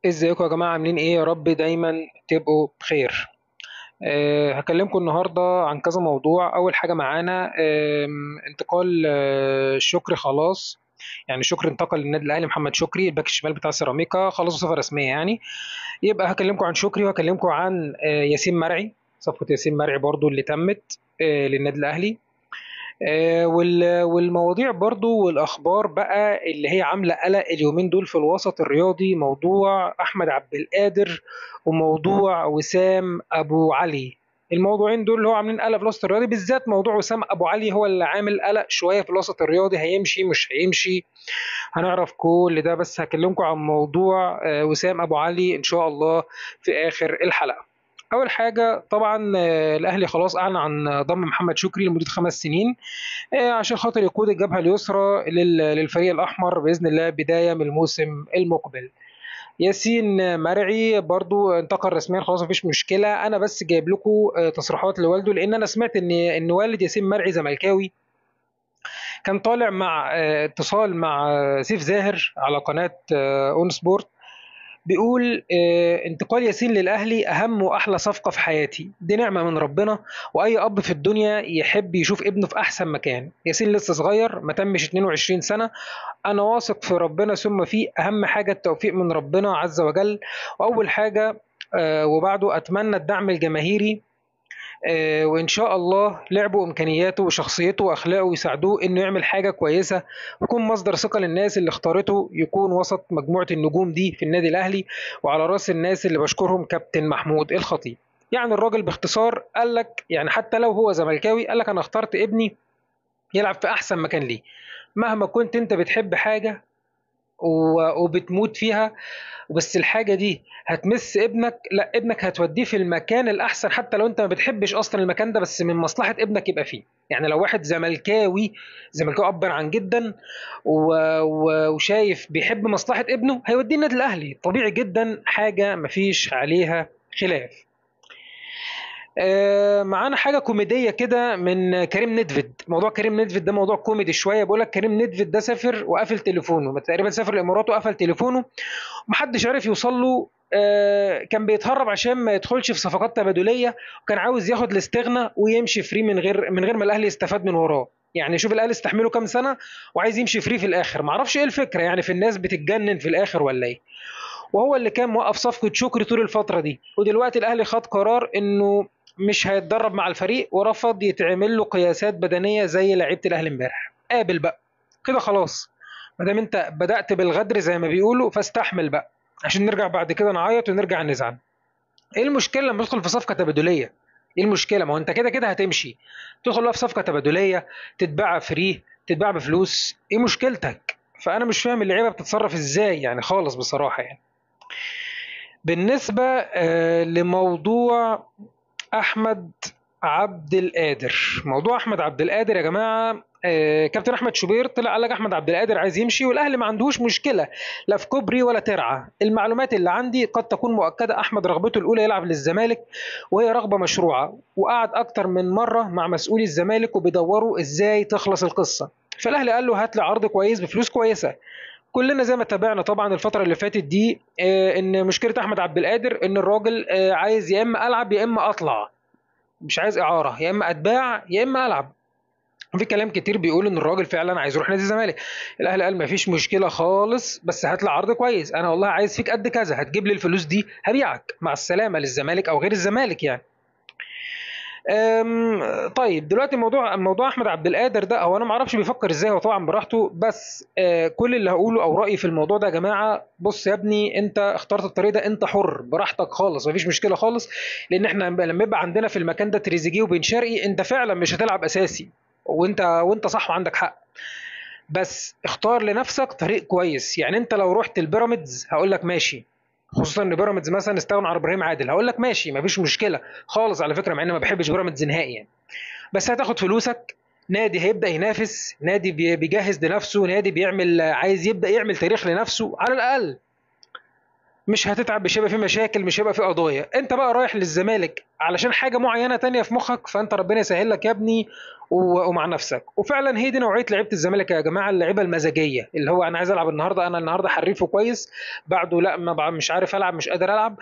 ازيكم يا جماعة عاملين ايه؟ يا رب دايما تبقوا بخير. هكلمكم النهاردة عن كذا موضوع. أول حاجة معانا انتقال شكري خلاص. يعني شكري انتقل للنادي الأهلي، محمد شكري الباك الشمال بتاع سيراميكا خلاص صفة رسمية يعني. يبقى هكلمكم عن شكري وهكلمكم عن ياسين مرعي. صفقة ياسين مرعي برضو اللي تمت للنادي الأهلي. والمواضيع برضو والأخبار بقى اللي هي عاملة قلق اليومين دول في الوسط الرياضي، موضوع أحمد عبد القادر وموضوع وسام أبو علي. الموضوعين دول اللي هو عاملين قلق في الوسط الرياضي، بالذات موضوع وسام أبو علي هو اللي عامل قلق شوية في الوسط الرياضي. هيمشي مش هيمشي؟ هنعرف كل ده، بس هكلمكم عن موضوع وسام أبو علي إن شاء الله في آخر الحلقة. أول حاجة طبعا الأهلي خلاص أعلن عن ضم محمد شكري لمدة 5 سنين عشان خاطر يقود الجبهة اليسرى للفريق الأحمر بإذن الله بداية من الموسم المقبل. ياسين مرعي برضو انتقل رسميا خلاص مفيش مشكلة. أنا بس جايب لكم تصريحات لوالده، لأن أنا سمعت إن والد ياسين مرعي زملكاوي، كان طالع مع اتصال مع سيف زاهر على قناة اون سبورت، بيقول انتقال ياسين للأهلي أهم وأحلى صفقة في حياتي، دي نعمة من ربنا، وأي أب في الدنيا يحب يشوف ابنه في أحسن مكان. ياسين لسه صغير ما تمش 22 سنة، أنا واثق في ربنا ثم فيه، أهم حاجة التوفيق من ربنا عز وجل، وأول حاجة وبعده أتمنى الدعم الجماهيري، وإن شاء الله لعبه وإمكانياته وشخصيته وأخلاقه يساعدوه إنه يعمل حاجة كويسة ويكون مصدر ثقة للناس اللي اختارته يكون وسط مجموعة النجوم دي في النادي الأهلي. وعلى رأس الناس اللي بشكرهم كابتن محمود الخطيب. يعني الراجل باختصار قال لك، يعني حتى لو هو زملكاوي قال لك أنا اخترت ابني يلعب في أحسن مكان ليه. مهما كنت أنت بتحب حاجة وبتموت فيها، بس الحاجة دي هتمس ابنك، لا ابنك هتوديه في المكان الأحسن حتى لو أنت ما بتحبش أصلا المكان ده، بس من مصلحة ابنك يبقى فيه. يعني لو واحد زملكاوي، زملكاوي أبا عن جدا وشايف بيحب مصلحة ابنه، هيوديه النادي الأهلي طبيعي جدا، حاجة مفيش عليها خلاف. معانا حاجه كوميديه كده من كريم ندفد. موضوع كريم ندفد ده موضوع كوميدي شويه. بيقول لك كريم ندفد ده سافر وقفل تليفونه، تقريبا سافر الامارات وقفل تليفونه، ومحدش عارف يوصل له. كان بيتهرب عشان ما يدخلش في صفقات تبادليه، وكان عاوز ياخد الاستغنى ويمشي فري من غير ما الاهلي يستفاد من وراه. يعني شوف الاهلي استحمله كام سنه وعايز يمشي فري في الاخر. معرفش ايه الفكره، يعني في الناس بتتجنن في الاخر ولا ايه. وهو اللي كان موقف صفقة شكري طول الفترة دي، ودلوقتي الأهلي خد قرار إنه مش هيتدرب مع الفريق، ورفض يتعمل له قياسات بدنية زي لعيبة الأهلي امبارح. قابل بقى كده خلاص، ما دام أنت بدأت بالغدر زي ما بيقولوا فاستحمل بقى، عشان نرجع بعد كده نعيط ونرجع نزعل. إيه المشكلة لما تدخل في صفقة تبادلية؟ إيه المشكلة؟ ما هو أنت كده كده هتمشي، تدخل بقى في صفقة تبادلية، تتباع فري، تتباع بفلوس، إيه مشكلتك؟ فأنا مش فاهم اللعيبة بتتصرف إزاي يعني خالص بصراحة يعني. بالنسبة لموضوع أحمد عبد القادر، موضوع أحمد عبد القادر يا جماعة، كابتن أحمد شوبير طلع قال لك أحمد عبد القادر عايز يمشي والأهلي ما عندهوش مشكلة، لا في كوبري ولا ترعة. المعلومات اللي عندي قد تكون مؤكدة، أحمد رغبته الأولى يلعب للزمالك، وهي رغبة مشروعة، وقعد أكتر من مرة مع مسؤولي الزمالك وبيدوروا إزاي تخلص القصة. فالأهلي قال له هات لي عرض كويس بفلوس كويسة. كلنا زي ما تابعنا طبعا الفترة اللي فاتت دي ان مشكلة احمد عبد القادر ان الراجل عايز يا اما العب يا اما اطلع، مش عايز اعارة، يا اما اتباع يا اما العب. في كلام كتير بيقول ان الراجل فعلا عايز يروح نادي الزمالك. الاهلي قال مفيش مشكلة خالص، بس هات لي عرض كويس، انا والله عايز فيك قد كذا، هتجيب لي الفلوس دي هبيعك مع السلامة للزمالك او غير الزمالك يعني. طيب دلوقتي موضوع احمد عبد القادر ده، هو انا ما اعرفش بيفكر ازاي، هو طبعا براحته، بس كل اللي هقوله او رايي في الموضوع ده يا جماعه، بص يا ابني انت اخترت الطريق ده، انت حر براحتك خالص مفيش مشكله خالص. لان احنا لما يبقى عندنا في المكان ده تريزيجيه وبن شرقي، انت فعلا مش هتلعب اساسي، وانت صح وعندك حق، بس اختار لنفسك طريق كويس. يعني انت لو رحت البيراميدز هقول لك ماشي، خصوصا ان بيراميدز مثلا استغنوا عن ابراهيم عادل، هقول لك ماشي مفيش مشكله خالص على فكره، مع اني ما بحبش بيراميدز نهائي يعني. بس هتاخد فلوسك، نادي هيبدا ينافس، نادي بيجهز لنفسه، نادي بيعمل عايز يبدا يعمل تاريخ لنفسه على الاقل. مش هتتعب، مش هيبقى في مشاكل، مش هيبقى في قضايا. انت بقى رايح للزمالك علشان حاجه معينه تانية في مخك، فانت ربنا يسهل لك يا ابني ومع نفسك. وفعلا هي دي نوعيه لعيبه الزمالك يا جماعه، اللعيبه المزاجيه، اللي هو انا عايز العب النهارده، انا النهارده حريف وكويس، بعده لا ما مش عارف العب، مش قادر العب،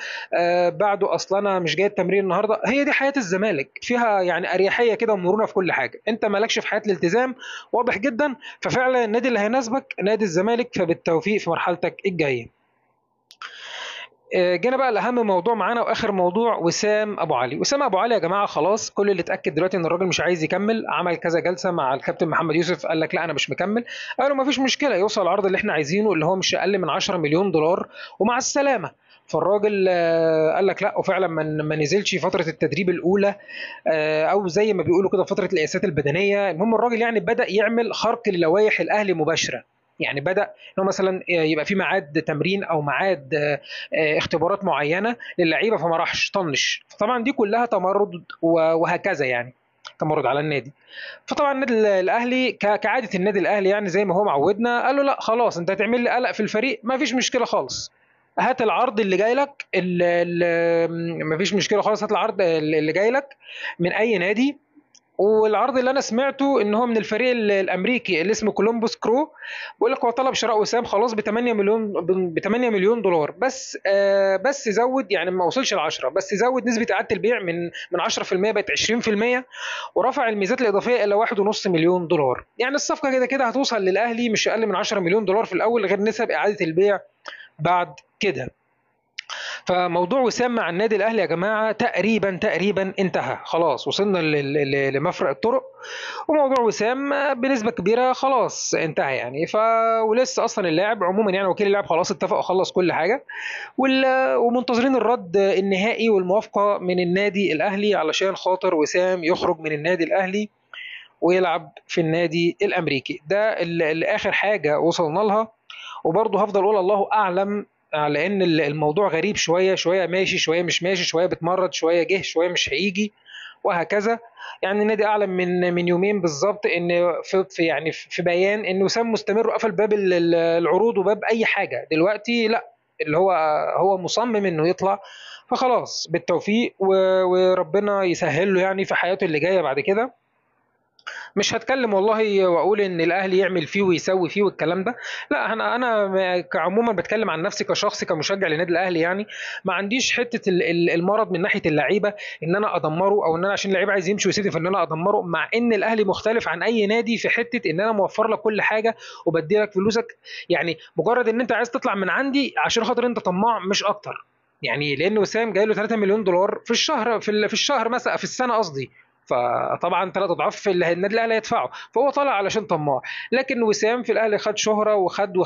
بعده اصلا انا مش جاي التمرين النهارده. هي دي حياه الزمالك، فيها يعني اريحيه كده ومرونه في كل حاجه، انت مالكش في حياه الالتزام، واضح جدا. ففعلا النادي اللي هيناسبك نادي الزمالك، فبالتوفيق في مرحلتك الجايه. جينا بقى لاهم موضوع معانا واخر موضوع، وسام ابو علي. وسام ابو علي يا جماعه خلاص، كل اللي اتاكد دلوقتي ان الراجل مش عايز يكمل. عمل كذا جلسه مع الكابتن محمد يوسف، قال لك لا انا مش مكمل. قالوا ما فيش مشكله، يوصل العرض اللي احنا عايزينه اللي هو مش اقل من 10 مليون دولار ومع السلامه. فالراجل قال لك لا، وفعلا ما نزلش فتره التدريب الاولى، او زي ما بيقولوا كده فتره القياسات البدنيه. المهم الراجل يعني بدا يعمل خرق للوائح الاهلي مباشره. يعني بدا انه مثلا يبقى في ميعاد تمرين او ميعاد اختبارات معينه للعيبه، فما راحش طنش. طبعا دي كلها تمرد وهكذا يعني، تمرد على النادي. فطبعا النادي الاهلي كعاده النادي الاهلي يعني زي ما هو معودنا، قال له لا خلاص، انت هتعمل لي قلق في الفريق، ما فيش مشكله خالص. هات العرض اللي جاي لك، ما فيش مشكله خالص، هات العرض اللي جاي لك من اي نادي. والعرض اللي انا سمعته ان هو من الفريق الامريكي اللي اسمه كولومبوس كرو. بيقول لك هو طلب شراء وسام خلاص ب 8 مليون، ب 8 مليون دولار بس. بس زود يعني ما وصلش ل 10، بس زود نسبه اعاده البيع من 10% بقت 20%، ورفع الميزات الاضافيه الى 1.5 مليون دولار. يعني الصفقه كده كده هتوصل للاهلي مش اقل من 10 مليون دولار في الاول، غير نسب اعاده البيع بعد كده. فموضوع وسام مع النادي الاهلي يا جماعه تقريبا انتهى خلاص، وصلنا لمفرق الطرق. وموضوع وسام بنسبه كبيره خلاص انتهى يعني. ولسه اصلا اللاعب عموما يعني وكيل اللاعب خلاص اتفق وخلص كل حاجه، ومنتظرين الرد النهائي والموافقه من النادي الاهلي علشان خاطر وسام يخرج من النادي الاهلي ويلعب في النادي الامريكي. ده اللي اخر حاجه وصلنا لها. وبرضه هفضل اقول الله اعلم، على ان الموضوع غريب شويه، شويه ماشي شويه مش ماشي، شويه بتمرد شويه جه شويه مش هيجي، وهكذا. يعني النادي اعلن من يومين بالظبط ان يعني في بيان ان وسام مستمر وقفل باب العروض وباب اي حاجه دلوقتي، لا اللي هو مصمم انه يطلع. فخلاص بالتوفيق وربنا يسهل له يعني في حياته اللي جايه بعد كده. مش هتكلم والله واقول ان الاهلي يعمل فيه ويسوي فيه والكلام ده، لا. انا كعموما بتكلم عن نفسي كشخص كمشجع للنادي الاهلي يعني. ما عنديش حته المرض من ناحيه اللعيبه ان انا ادمره، او ان انا عشان اللعيب عايز يمشي ويسيبني فان انا ادمره. مع ان الاهلي مختلف عن اي نادي في حته ان انا موفر لك كل حاجه وبدي لك فلوسك، يعني مجرد ان انت عايز تطلع من عندي عشان خاطر انت طماع مش اكتر. يعني لان وسام جاي له 3 مليون دولار في الشهر، في الشهر مثلا، في السنه قصدي. فطبعا 3 اضعاف اللي النادي الاهلي هيدفعه، فهو طالع علشان طماع. لكن وسام في الاهلي خد شهره وخد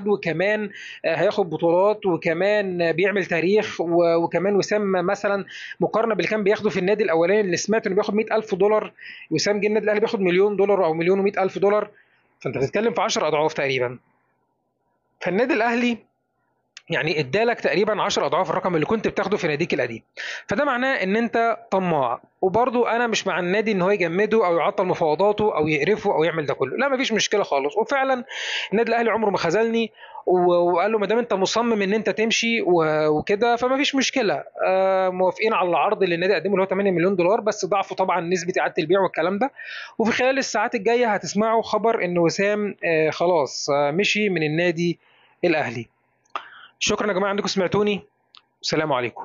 وكمان هياخد بطولات، وكمان بيعمل تاريخ. وكمان وسام مثلا مقارنه باللي كان بياخده في النادي الاولاني اللي سمعت انه بياخد 100,000 دولار، وسام جه النادي الاهلي بياخد مليون دولار او مليون و100 الف دولار. فانت بتتكلم في 10 اضعاف تقريبا. فالنادي الاهلي يعني ادالك تقريبا 10 اضعاف الرقم اللي كنت بتاخده في ناديك القديم. فده معناه ان انت طماع. وبرضو انا مش مع النادي ان هو يجمده او يعطل مفاوضاته او يقرفه او يعمل ده كله، لا مفيش مشكله خالص. وفعلا النادي الاهلي عمره ما خذلني، وقال له ما دام انت مصمم ان انت تمشي وكده فما فيش مشكله. موافقين على العرض اللي النادي قدمه اللي هو 8 مليون دولار، بس ضعفوا طبعا نسبه اعاده البيع والكلام ده. وفي خلال الساعات الجايه هتسمعوا خبر ان وسام خلاص مشي من النادي الاهلي. شكرا يا جماعه انكم سمعتوني. السلام عليكم.